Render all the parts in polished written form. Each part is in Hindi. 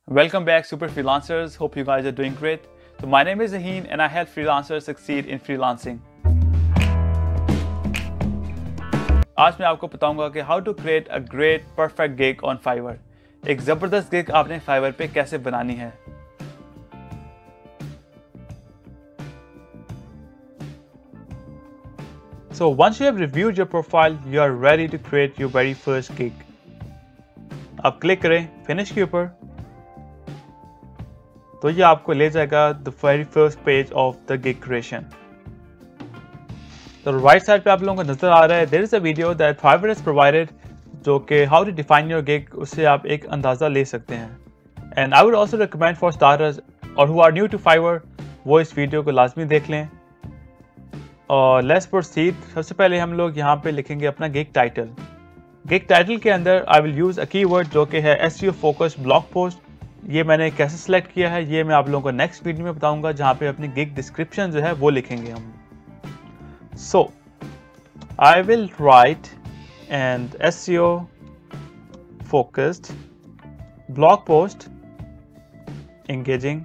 Welcome back, super freelancers. Hope you guys are doing great. So my name is Zaheen and I help freelancers succeed in freelancing. आज मैं आपको बताऊंगा कि how to create a great perfect gig on Fiverr. एक ज़बरदस्त गिग आपने Fiverr पे कैसे बनानी है. So once you have reviewed your profile, you are ready to create your very first gig. आप क्लिक करें Finish के ऊपर. तो ये आपको ले जाएगा the very first page of the gig creation. तो राइट साइड पे आप लोगों को नजर आ रहा है there is a video that Fiverr has provided जो कि how to define your gig, उससे आप एक अंदाज़ा ले सकते हैं. And I would also recommend for starters और who are new to Fiverr वो इस वीडियो को लाजमी देख लें. और लेट्स प्रोसीड. सबसे पहले हम लोग यहाँ पे लिखेंगे अपना गिग टाइटल. गिग टाइटल के अंदर I will use a keyword जो कि है SEO फोकस्ड ब्लॉग पोस्ट. ये मैंने कैसे सिलेक्ट किया है ये मैं आप लोगों को नेक्स्ट वीडियो में बताऊंगा, जहाँ पे अपनी गिग डिस्क्रिप्शन जो है वो लिखेंगे हम. So I will write and SEO focused blog post engaging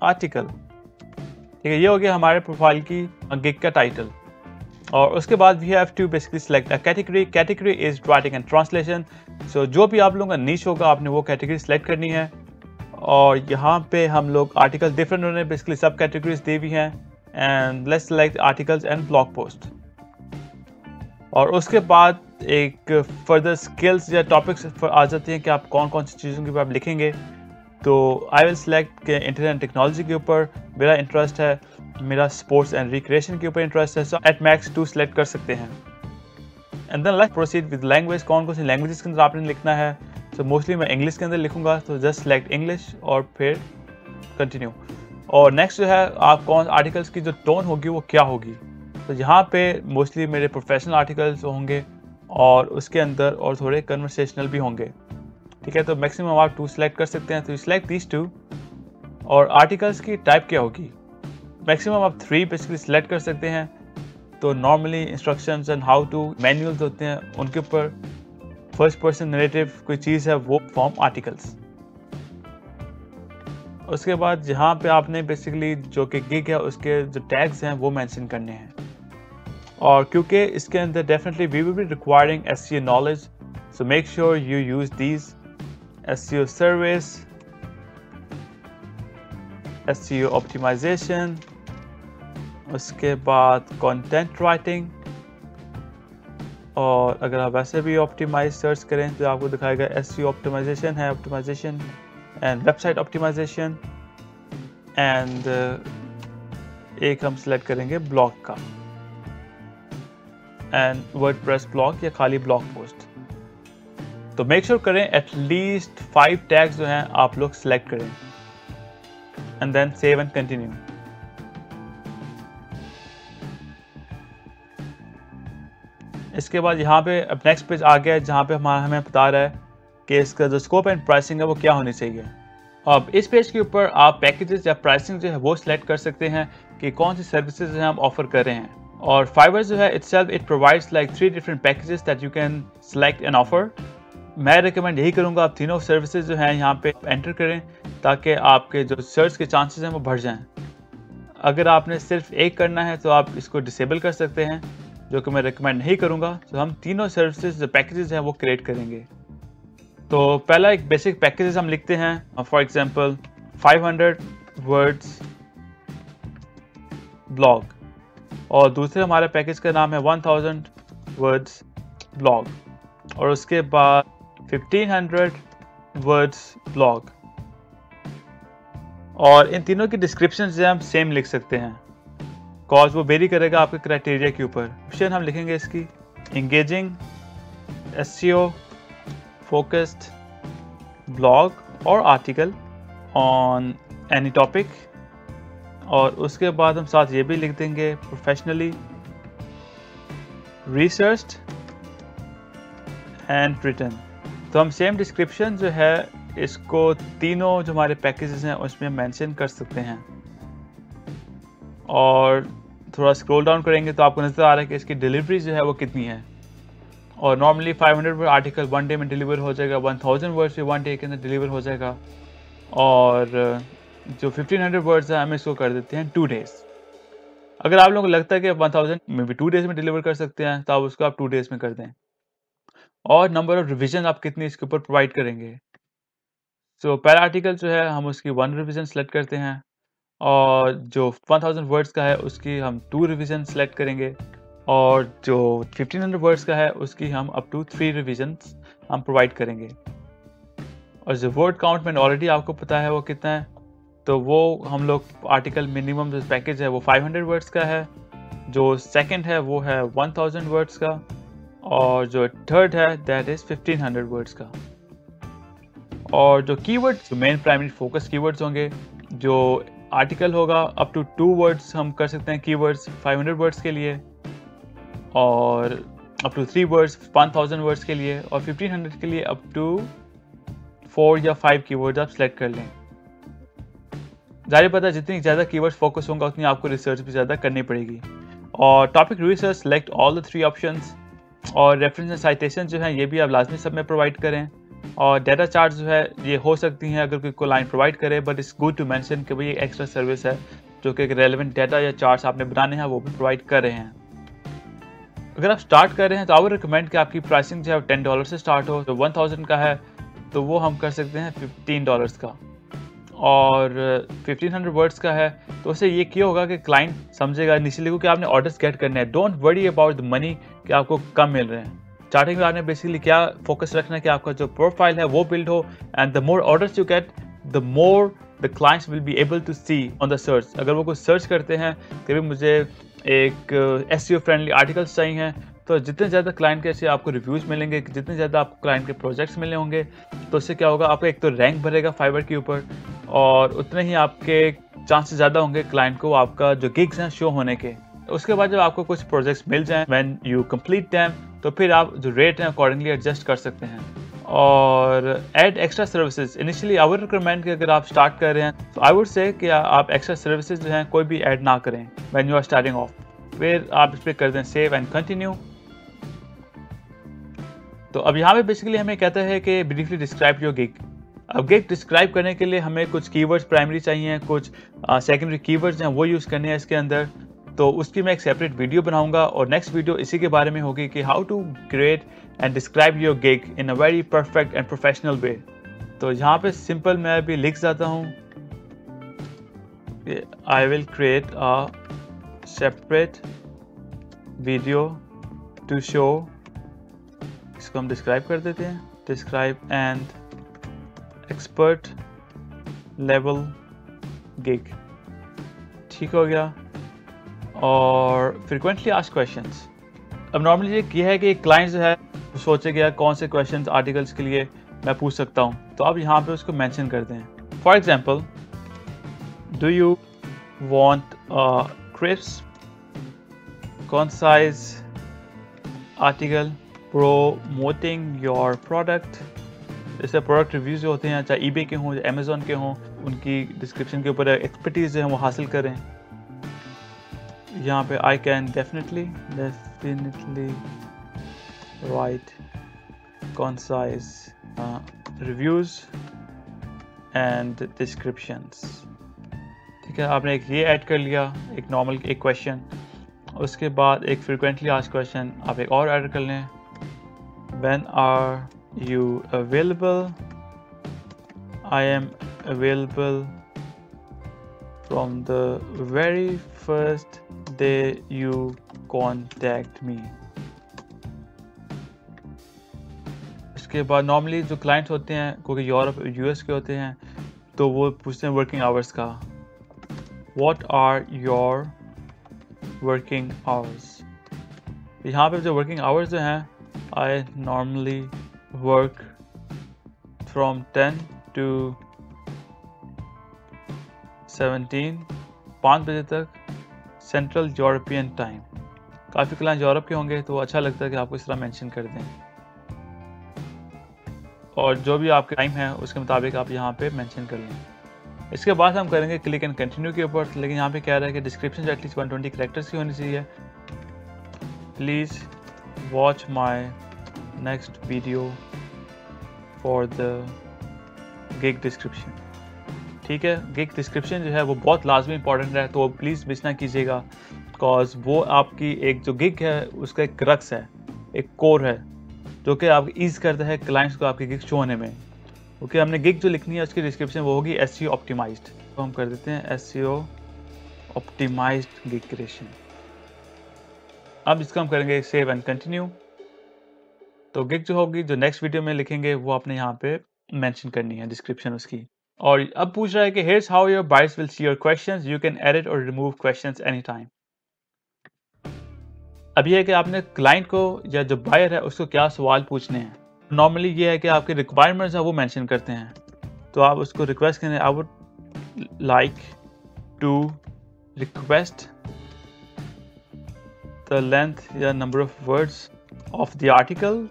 article. ठीक है, ये हो गया हमारे प्रोफाइल की गिग का टाइटल. और उसके बाद we have to basically select a category. Category is writing and translation. So जो भी आप लोगों का नीश होगा आपने वो कैटेगरी सिलेक्ट करनी है. और यहाँ पे हम लोग आर्टिकल डिफरेंट उन्होंने बेसिकली सब कैटेगरीज दी हुई हैं. And let's select articles and blog post. और उसके बाद एक फर्दर स्किल्स या टॉपिक्स आ जाती हैं कि आप कौन कौन सी चीज़ों के ऊपर आप लिखेंगे. तो आई विल सेलेक्ट के इंटरनेट एंड टेक्नोलॉजी के ऊपर मेरा इंटरेस्ट है, मेरा स्पोर्ट्स एंड रिक्रिएशन के ऊपर इंटरेस्ट है. सो एट मैक्स 2 सेलेक्ट कर सकते हैं. And then let's proceed with language. कौन कौन सी लैंग्वेजेस के अंदर आपने लिखना है. तो मोस्टली मैं इंग्लिश के अंदर लिखूंगा, तो जस्ट सेलेक्ट इंग्लिश और फिर कंटिन्यू. और नेक्स्ट जो है आप कौन आर्टिकल्स की जो टोन होगी वो क्या होगी. तो यहाँ पे मोस्टली मेरे प्रोफेशनल आर्टिकल्स होंगे और उसके अंदर और थोड़े कन्वर्सेशनल भी होंगे. ठीक है, तो मैक्सिमम आप 2 सेलेक्ट कर सकते हैं. तो सेलेक्ट दीज 2. और आर्टिकल्स की टाइप क्या होगी. मैक्सिमम आप 3 बेसिकली सेलेक्ट कर सकते हैं. तो normally instructions and how to manuals होते हैं उनके ऊपर फर्स्ट पर्सन नैरेटिव कोई चीज़ है वो फॉर्म आर्टिकल्स. उसके बाद जहाँ पे आपने बेसिकली जो कि गिग है उसके जो टैग्स हैं वो मेंशन करने हैं. और क्योंकि इसके अंदर definitely we will be requiring SEO knowledge, so make sure you use these SEO service, SEO optimisation, उसके बाद कंटेंट राइटिंग. और अगर आप वैसे भी ऑप्टिमाइज सर्च करें तो आपको दिखाएगा SEO ऑप्टिमाइजेशन है, optimisation and website optimisation. And एक हम सेलेक्ट करेंगे ब्लॉग का एंड वर्डप्रेस ब्लॉग या खाली ब्लॉग पोस्ट. तो मेक श्योर करें एटलीस्ट 5 टैग्स जो हैं आप लोग सेलेक्ट करें. And then save and continue. इसके बाद यहाँ पे अब नेक्स्ट पेज आ गया है जहाँ पे हमें बता रहा है कि इसका जो स्कोप एंड प्राइसिंग है वो क्या होनी चाहिए. अब इस पेज के ऊपर आप पैकेजेस या प्राइसिंग जो है वो सिलेक्ट कर सकते हैं कि कौन सी सर्विसेज हैं आप ऑफर कर रहे हैं. और Fiverr जो है itself it provides like 3 different packages that you can select and offer. मैं रिकमेंड यही करूँगा आप तीनों सर्विसेज जो हैं यहाँ पे एंटर करें ताकि आपके जो सर्च के चांसेस हैं वो बढ़ जाएँ. अगर आपने सिर्फ एक करना है तो आप इसको डिसेबल कर सकते हैं, जो कि मैं रिकमेंड नहीं करूँगा. तो हम तीनों सर्विसेज जो पैकेजेस हैं वो क्रिएट करेंगे. तो पहला एक बेसिक पैकेजेस हम लिखते हैं, फॉर एग्जांपल 500 वर्ड्स ब्लॉग. और दूसरे हमारे पैकेज का नाम है 1000 वर्ड्स ब्लॉग. और उसके बाद 1500 वर्ड्स ब्लॉग. और इन तीनों की डिस्क्रिप्शन जो हम सेम लिख सकते हैं, कॉज वो वेरी करेगा आपके क्राइटेरिया के ऊपर. ऑप्शन हम लिखेंगे इसकी एंगेजिंग SEO फोकस्ड ब्लॉग और आर्टिकल ऑन एनी टॉपिक. और उसके बाद हम साथ ये भी लिख देंगे प्रोफेशनली रिसर्च्ड एंड रिटन. तो हम सेम डिस्क्रिप्शन जो है इसको तीनों जो हमारे पैकेजेस हैं उसमें मेंशन कर सकते हैं. और थोड़ा स्क्रॉल डाउन करेंगे तो आपको नज़र आ रहा है कि इसकी डिलीवरी जो है वो कितनी है. और नॉर्मली 500 वर्ड आर्टिकल 1 डे में डिलीवर हो जाएगा, 1000 वर्ड्स भी 1 डे के अंदर डिलीवर हो जाएगा. और जो 1500 वर्ड्स है हम इसको कर देते हैं 2 डेज़। अगर आप लोगों को लगता है कि 1000 मे बी 2 डेज़ में डिलीवर कर सकते हैं तो आप उसको आप 2 डेज़ में कर दें। और नंबर ऑफ रिवीजन आप कितनी इसके ऊपर प्रोवाइड करेंगे। सो पहला आर्टिकल जो है हम उसकी 1 रिवीजन सेलेक्ट करते हैं और जो 1000 वर्ड्स का है उसकी हम 2 रिवीजन सेलेक्ट करेंगे और जो 1500 वर्ड्स का है उसकी हम अप टू 3 रिवीजन्स हम प्रोवाइड करेंगे। और जो वर्ड काउंट मैंने ऑलरेडी आपको पता है वो कितना है, तो वो हम लोग आर्टिकल मिनिमम जो पैकेज है वो 500 वर्ड्स का है, जो सेकंड है वो है 1000 वर्ड्स का और जो थर्ड है दैट इज़ 1500 वर्ड्स का। और जो कीवर्ड्स जो मेन प्राइमरी फोकस कीवर्ड्स होंगे, जो आर्टिकल होगा अप टू 2 वर्ड्स हम कर सकते हैं कीवर्ड्स 500 वर्ड्स के लिए और अप टू 3 वर्ड्स 1000 वर्ड्स के लिए और 1500 के लिए अप टू 4 या 5 कीवर्ड्स आप सेलेक्ट कर लें। जाहिर पता है जितनी ज़्यादा कीवर्ड्स फोकस होगा उतनी आपको रिसर्च भी ज़्यादा करनी पड़ेगी। और topic research select all the 3 options और रेफरेंस एंड साइटेशन जो है ये भी आप लाजमी सब में प्रोवाइड करें। और डाटा चार्ट जो है ये हो सकती हैं अगर कोई क्लाइंट प्रोवाइड करे, but it's good to mention कि भाई ये एक्स्ट्रा सर्विस है जो कि रेलेवेंट डाटा या चार्ट्स आपने बनाने हैं वो भी प्रोवाइड कर रहे हैं। अगर आप स्टार्ट कर रहे हैं तो आई वुड रिकमेंड कि आपकी प्राइसिंग जो है $10 से स्टार्ट हो। तो 1000 का है तो वो हम कर सकते हैं $15 का और 1500 वर्ड्स का है तो उससे ये क्या होगा कि क्लाइंट समझेगा इनिशियली कि आपने ऑर्डर्स गेट करने हैं। Don't worry about the money कि आपको कम मिल रहे हैं। स्टार्टिंग में आपने बेसिकली क्या फोकस रखना है कि आपका जो प्रोफाइल है वो बिल्ड हो and the more orders you get the more the clients will be able to see on the search. अगर वो कुछ सर्च करते हैं कि भी मुझे एक SEO फ्रेंडली आर्टिकल्स चाहिए तो जितने ज़्यादा क्लाइंट के ऐसे आपको रिव्यूज़ मिलेंगे, जितने ज़्यादा आपको क्लाइंट के प्रोजेक्ट्स मिले होंगे तो उससे क्या होगा आपका एक तो रैंक बढ़ेगा फाइवर के ऊपर और उतने ही आपके चांसेस ज़्यादा होंगे क्लाइंट को आपका जो गिग्स हैं शो होने के। उसके बाद जब आपको कुछ प्रोजेक्ट्स मिल जाएं व्हेन यू कंप्लीट देम तो फिर आप जो रेट हैं अकॉर्डिंगली एडजस्ट कर सकते हैं। और add extra services initially I would recommend कि अगर आप स्टार्ट कर रहे हैं तो आई वुड से कि आप एक्स्ट्रा सर्विसेज जो हैं कोई भी ऐड ना करें when you are starting off. फिर आप इस पर कर दें सेव एंड कंटिन्यू। तो अब यहाँ पे बेसिकली हमें कहता है कि ब्रीफली डिस्क्राइब योर गिग। अब गिग डिस्क्राइब करने के लिए हमें कुछ कीवर्ड्स प्राइमरी चाहिए, कुछ सेकेंडरी कीवर्ड्स हैं वो यूज़ करने हैं इसके अंदर। तो उसकी मैं एक सेपरेट वीडियो बनाऊंगा और नेक्स्ट वीडियो इसी के बारे में होगी कि how to create and describe your gig in a very perfect and professional way. तो यहाँ पे सिंपल मैं अभी लिख जाता हूँ कि I will create a separate video to show, इसको हम डिस्क्राइब कर देते हैं, describe and expert level gig. ठीक हो गया। और फ्रीक्वेंटली आस्क्ड क्वेश्चंस। अब नॉर्मली ये किया है कि क्लाइंट जो है सोचेगा कौन से क्वेश्चंस आर्टिकल्स के लिए मैं पूछ सकता हूँ, तो अब यहाँ पे उसको मेंशन करते हैं। For example, do you want a crisp concise article promoting your product. जैसे प्रोडक्ट रिव्यूज़ जो होते हैं चाहे eBay के हों या अमेज़ॉन के हों, उनकी डिस्क्रिप्शन के ऊपर एक्सपर्टीज़ जो है वो हासिल करें। यहाँ पे I can definitely right concise reviews and descriptions. ठीक है, आपने एक ये ऐड कर लिया, एक नॉर्मल एक क्वेश्चन। उसके बाद एक फ्रीक्वेंटली आस्क्ड क्वेश्चन आप एक और ऐड कर लें, when are you available? I am available from the very first day you contact me। इसके बाद नॉर्मली जो क्लाइंट्स होते हैं क्योंकि यूरोप US के होते हैं तो वो पूछते हैं वर्किंग आवर्स का। What are your working hours? यहाँ पे जो वर्किंग आवर्स जो हैं, I normally work from 10 to 17, 5 बजे तक सेंट्रल यूरोपियन टाइम। काफ़ी क्लाइंट यूरोप के होंगे तो अच्छा लगता है कि आपको इस तरह मेंशन कर दें और जो भी आपके टाइम है उसके मुताबिक आप यहाँ पे मेंशन कर लें। इसके बाद हम करेंगे क्लिक एंड कंटिन्यू के ऊपर, लेकिन यहाँ पे कह रहा है कि डिस्क्रिप्शन जो एटलीस्ट 120 कैरेक्टर्स की होनी चाहिए। Please watch my next video for the gig description. ठीक है, गिग डिस्क्रिप्शन जो है वो बहुत लाजमी इंपॉर्टेंट है, तो प्लीज़ मिस ना कीजिएगा, बिकॉज वो आपकी एक जो गिग है उसका एक क्रक्स है, एक कोर है, जो कि आप ईज़ करता है क्लाइंट्स को आपकी गिग शो होने में। ओके, हमने गिग जो लिखनी है उसकी डिस्क्रिप्शन वो होगी SEO ऑप्टिमाइज्ड, तो हम कर देते हैं SEO ऑप्टिमाइज्ड गिग क्रिएशन। अब इसको हम करेंगे सेव एंड कंटिन्यू। तो गिग जो होगी जो नेक्स्ट वीडियो में लिखेंगे वो आपने यहाँ पे मेंशन करनी है डिस्क्रिप्शन उसकी। और अब पूछ रहा है कि here's how your buyers will see your questions, you can edit or remove questions anytime। अब ये है कि आपने क्लाइंट को या जो बायर है उसको क्या सवाल पूछने हैं। नॉर्मली ये है कि आपके रिक्वायरमेंट्स है वो मेंशन करते हैं, तो आप उसको रिक्वेस्ट करें, I would like to request the length या number of words of the article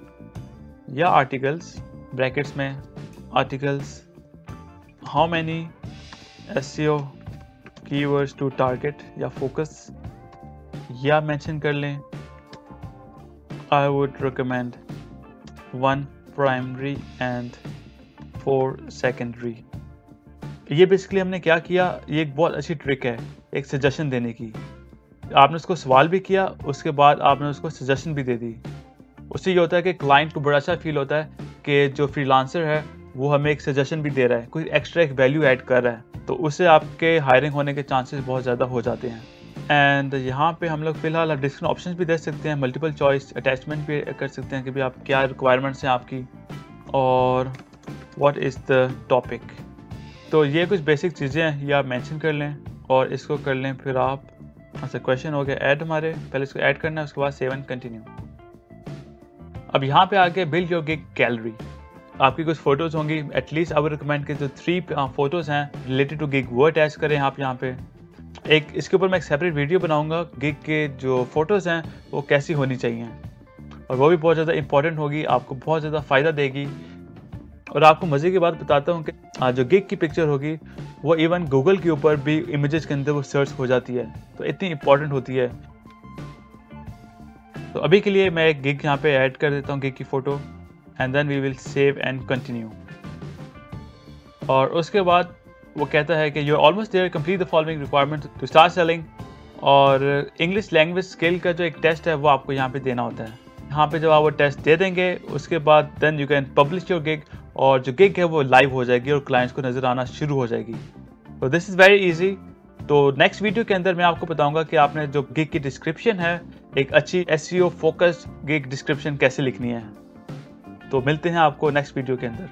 या आर्टिकल्स, ब्रैकेट्स में articles, how many SEO keywords to target या फोकस, या मेंशन कर लें I would recommend 1 primary and 4 secondary. ये बेसिकली हमने क्या किया, ये एक बहुत अच्छी ट्रिक है एक सजेशन देने की। आपने उसको सवाल भी किया, उसके बाद आपने उसको सजेशन भी दे दी। उससे ये होता है कि क्लाइंट को बड़ा अच्छा फील होता है कि जो फ्रीलांसर है वो हमें एक सजेशन भी दे रहा है, कोई एक्स्ट्रा एक वैल्यू ऐड कर रहा है, तो उससे आपके हायरिंग होने के चांसेस बहुत ज़्यादा हो जाते हैं। एंड यहाँ पे हम लोग फिलहाल डिस्क्रिप्शन ऑप्शंस भी दे सकते हैं, मल्टीपल चॉइस अटैचमेंट भी कर सकते हैं कि भी आप क्या रिक्वायरमेंट्स हैं आपकी और व्हाट इज़ द टॉपिक। तो ये कुछ बेसिक चीज़ें हैं, ये आप मेंशन कर लें और इसको कर लें। फिर आप अच्छा क्वेश्चन हो गया ऐड, हमारे पहले इसको ऐड करना है, उसके बाद सेव एंड कंटिन्यू। अब यहाँ पे आके बिल्ड योर गिग गैलरी, आपकी कुछ फोटोज़ होंगी, एटलीस्ट आई वुड रिकमेंड कि जो 3 फोटोज़ हैं रिलेटेड टू गिग वो अटैच करें आप यहाँ पे। एक इसके ऊपर मैं एक सेपरेट वीडियो बनाऊंगा, गिग के जो फोटोज़ हैं वो कैसी होनी चाहिए, और वो भी बहुत ज़्यादा इंपॉर्टेंट होगी, आपको बहुत ज़्यादा फ़ायदा देगी। और आपको मज़े की बात बताता हूँ कि जो गिग की पिक्चर होगी वो इवन गूगल के ऊपर भी इमेजेस के अंदर वो सर्च हो जाती है, तो इतनी इंपॉर्टेंट होती है। तो अभी के लिए मैं एक गिग यहाँ पे ऐड कर देता हूँ, गिग की photo, and then we will save and continue. और उसके बाद वो कहता है कि you are almost there, complete the following requirement to start selling. और इंग्लिश लैंग्वेज स्किल का जो एक टेस्ट है वो आपको यहाँ पे देना होता है। यहाँ पे जब आप वो टेस्ट दे देंगे उसके बाद then you can publish your gig, और जो गिग है वो लाइव हो जाएगी और क्लाइंट्स को नज़र आना शुरू हो जाएगी। तो दिस इज़ वेरी ईजी। तो नेक्स्ट वीडियो के अंदर मैं आपको बताऊंगा कि आपने जो गिग की डिस्क्रिप्शन है, एक अच्छी SEO फोकस्ड गिग डिस्क्रिप्शन कैसे लिखनी है। तो मिलते हैं आपको नेक्स्ट वीडियो के अंदर।